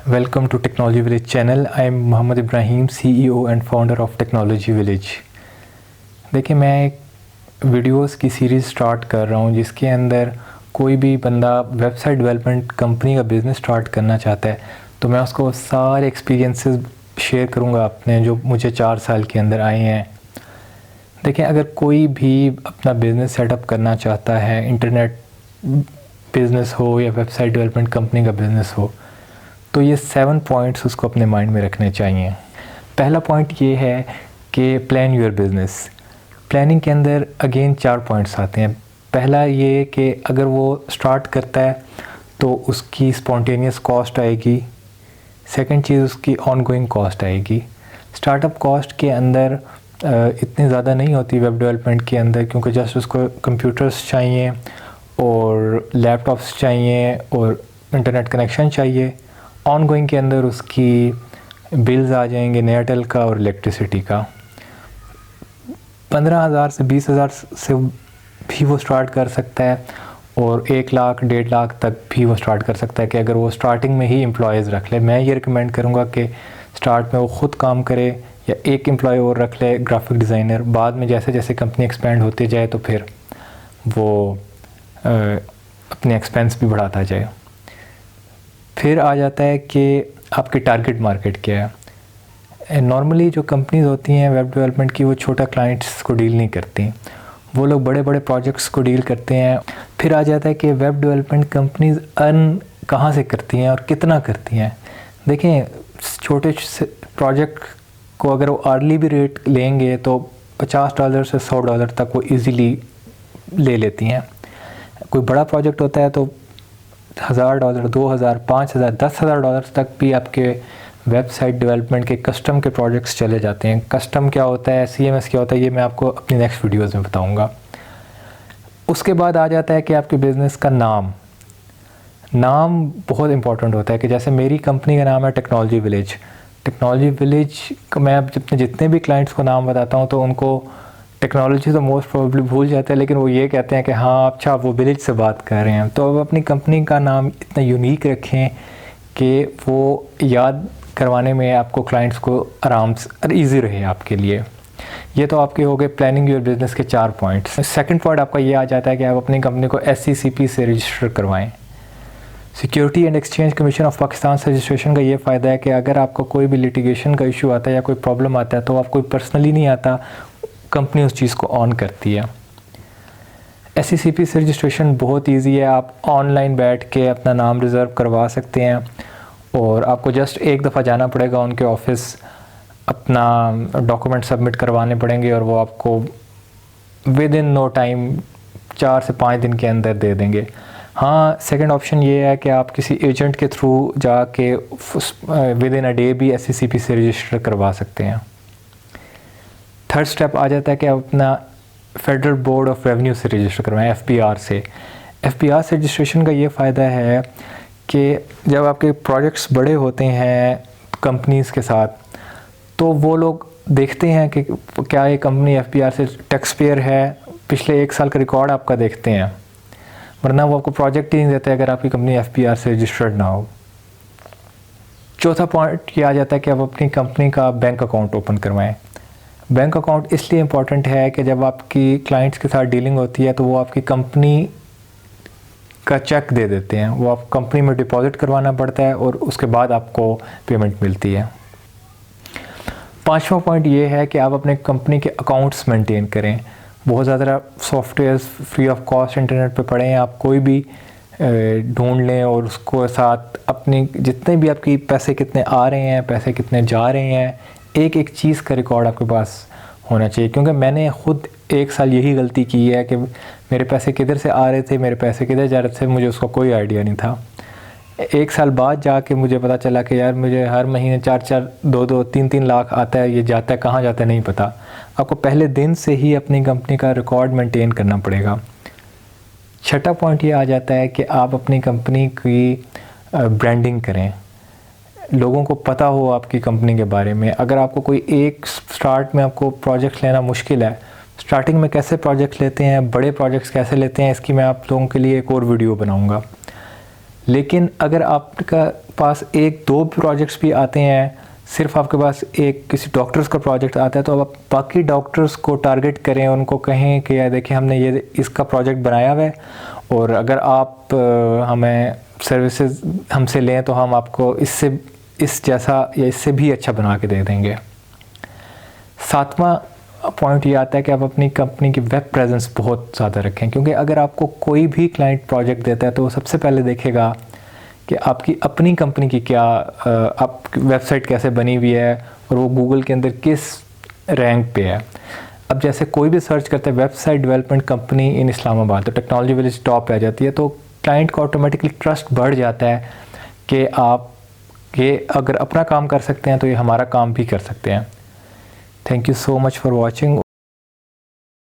Welcome to Technology Village channel. I am Mohammad Ibrahim, CEO and founder of Technology Village. देखिए, मैं एक videos की series start कर रहा हूँ जिसके अंदर कोई भी बंदा वेबसाइट डेवलपमेंट कंपनी का बिज़नेस स्टार्ट करना चाहता है तो मैं उसको सारे एक्सपीरियंसेस शेयर करूँगा अपने, जो मुझे 4 साल के अंदर आए हैं। देखिए, अगर कोई भी अपना बिज़नेस सेटअप करना चाहता है, इंटरनेट बिज़नेस हो या वेबसाइट डेवलपमेंट कंपनी का बिज़नेस हो, तो ये 7 पॉइंट्स उसको अपने माइंड में रखने चाहिए। पहला पॉइंट ये है कि प्लान योर बिज़नेस। प्लानिंग के अंदर अगेन 4 पॉइंट्स आते हैं। पहला ये कि अगर वो स्टार्ट करता है तो उसकी स्पॉन्टेनियस कॉस्ट आएगी। सेकंड चीज़, उसकी ऑनगोइंग कॉस्ट आएगी। स्टार्टअप कॉस्ट के अंदर इतनी ज़्यादा नहीं होती वेब डेवलपमेंट के अंदर, क्योंकि जस्ट उसको कंप्यूटर्स चाहिए और लैपटॉप्स चाहिए और इंटरनेट कनेक्शन चाहिए। ऑनगोइंग के अंदर उसकी बिल्स आ जाएंगे एयरटेल का और इलेक्ट्रिसिटी का। 15,000 से 20,000 से भी वो स्टार्ट कर सकता है और 1 लाख 1.5 लाख तक भी वो स्टार्ट कर सकता है कि अगर वो स्टार्टिंग में ही एम्प्लॉयज़ रख ले। मैं ये रिकमेंड करूँगा कि स्टार्ट में वो ख़ुद काम करे या एक एम्प्लॉय और रख ले, ग्राफिक डिज़ाइनर। बाद में जैसे जैसे कंपनी एक्सपेंड होती जाए तो फिर वो अपने एक्सपेंस भी बढ़ाता जाए। फिर आ जाता है कि आपकी टारगेट मार्केट क्या है। नॉर्मली जो कंपनीज़ होती हैं वेब डेवलपमेंट की, वो छोटा क्लाइंट्स को डील नहीं करती, वो लोग बड़े बड़े प्रोजेक्ट्स को डील करते हैं। फिर आ जाता है कि वेब डेवलपमेंट कंपनीज़ अर्न कहाँ से करती हैं और कितना करती हैं। देखें, छोटे प्रोजेक्ट को अगर वो अर्ली भी रेट लेंगे तो $50 से $100 तक वो ईज़िली ले लेती हैं। कोई बड़ा प्रोजेक्ट होता है तो $1,000, $2,000, $5,000, $10,000 तक भी आपके वेबसाइट डेवलपमेंट के कस्टम के प्रोजेक्ट्स चले जाते हैं। कस्टम क्या होता है, CMS क्या होता है, ये मैं आपको अपनी नेक्स्ट वीडियोज़ में बताऊंगा। उसके बाद आ जाता है कि आपके बिज़नेस का नाम बहुत इंपॉर्टेंट होता है। कि जैसे मेरी कंपनी का नाम है टेक्नोलॉजी विलेज। टेक्नोलॉजी विलेज का मैं अब जितने भी क्लाइंट्स को नाम बताता हूँ तो उनको टेक्नोलॉजी तो मोस्ट प्रोबेबली भूल जाते हैं, लेकिन वो ये कहते हैं कि हाँ अच्छा वो विलेज से बात कर रहे हैं। तो अब अपनी कंपनी का नाम इतना यूनिक रखें कि वो याद करवाने में आपको क्लाइंट्स को आराम से ईजी रहे आपके लिए। ये तो आपके हो गए प्लानिंग योर बिज़नेस के 4 पॉइंट्स। सेकंड पॉइंट आपका ये आ जाता है कि आप अपनी कंपनी को SCCP से रजिस्टर करवाएं। Security and exchange commission of Pakistan से रजिस्ट्रेशन का ये फ़ायदा है कि अगर आपको कोई भी लिटिगेशन का इशू आता है या कोई प्रॉब्लम आता है तो आपको पर्सनली नहीं आता, कंपनी उस चीज़ को ऑन करती है। SCCP से रजिस्ट्रेशन बहुत इजी है। आप ऑनलाइन बैठ के अपना नाम रिज़र्व करवा सकते हैं और आपको जस्ट एक दफ़ा जाना पड़ेगा उनके ऑफिस, अपना डॉक्यूमेंट सबमिट करवाने पड़ेंगे और वो आपको विद इन नो टाइम 4 से 5 दिन के अंदर दे देंगे। हाँ, सेकंड ऑप्शन ये है कि आप किसी एजेंट के थ्रू जाके विद इन अ डे भी SCCP से रजिस्टर करवा सकते हैं। थर्ड स्टेप आ जाता है कि आप अपना फेडरल बोर्ड ऑफ रेवेन्यू से रजिस्टर करवाएं, FBR से। FBR से रजिस्ट्रेशन का ये फ़ायदा है कि जब आपके प्रोजेक्ट्स बड़े होते हैं कंपनीज़ के साथ तो वो लोग देखते हैं कि क्या ये कंपनी FBR से टैक्स पेयर है, पिछले 1 साल का रिकॉर्ड आपका देखते हैं, वरना वो आपको प्रोजेक्ट ही नहीं देते अगर आपकी कंपनी FBR से रजिस्टर्ड ना हो। चौथा पॉइंट ये आ जाता है कि आप अपनी कंपनी का बैंक अकाउंट ओपन करवाएं। बैंक अकाउंट इसलिए इम्पॉर्टेंट है कि जब आपकी क्लाइंट्स के साथ डीलिंग होती है तो वो आपकी कंपनी का चेक दे देते हैं, वो आप कंपनी में डिपॉजिट करवाना पड़ता है और उसके बाद आपको पेमेंट मिलती है। 5वां पॉइंट ये है कि आप अपने कंपनी के अकाउंट्स मेंटेन करें। बहुत ज़्यादा softwares free of cost internet पे पड़े हैं, आप कोई भी ढूंढ लें और उसको साथ अपनी जितने भी आपकी पैसे कितने आ रहे हैं, पैसे कितने जा रहे हैं, एक एक चीज़ का रिकॉर्ड आपके पास होना चाहिए। क्योंकि मैंने ख़ुद 1 साल यही गलती की है कि मेरे पैसे किधर से आ रहे थे, मेरे पैसे किधर जा रहे थे, मुझे उसका कोई आइडिया नहीं था। 1 साल बाद जाके मुझे पता चला कि यार मुझे हर महीने 4-4, 2-2, 3-3 लाख आता है, ये जाता है कहाँ जाता है नहीं पता। आपको पहले दिन से ही अपनी कंपनी का रिकॉर्ड मेंटेन करना पड़ेगा। छठा पॉइंट ये आ जाता है कि आप अपनी कंपनी की ब्रांडिंग करें, लोगों को पता हो आपकी कंपनी के बारे में। अगर आपको कोई एक स्टार्ट में आपको प्रोजेक्ट लेना मुश्किल है, स्टार्टिंग में कैसे प्रोजेक्ट लेते हैं, बड़े प्रोजेक्ट्स कैसे लेते हैं, इसकी मैं आप लोगों के लिए एक और वीडियो बनाऊंगा। लेकिन अगर आपका पास एक दो प्रोजेक्ट्स भी आते हैं, सिर्फ आपके पास एक किसी डॉक्टर्स का प्रोजेक्ट आता है, तो आप बाकी डॉक्टर्स को टारगेट करें, उनको कहें कि यार देखिए हमने ये इसका प्रोजेक्ट बनाया हुआ है और अगर आप हमें सर्विसेज हमसे लें तो हम आपको इस जैसा या इससे भी अच्छा बना के दे देंगे। सातवां पॉइंट ये आता है कि आप अपनी कंपनी की वेब प्रेजेंस बहुत ज़्यादा रखें, क्योंकि अगर आपको कोई भी क्लाइंट प्रोजेक्ट देता है तो वो सबसे पहले देखेगा कि आपकी अपनी कंपनी की क्या आप वेबसाइट कैसे बनी हुई है और वो गूगल के अंदर किस रैंक पे है। अब जैसे कोई भी सर्च करता है वेबसाइट डेवलपमेंट कंपनी इन इस्लामाबाद, तो टेक्नोलॉजी विलेज टॉप पे आ जाती है, तो क्लाइंट को ऑटोमेटिकली ट्रस्ट बढ़ जाता है कि आप ये अगर अपना काम कर सकते हैं तो ये हमारा काम भी कर सकते हैं। Thank you so much for watching.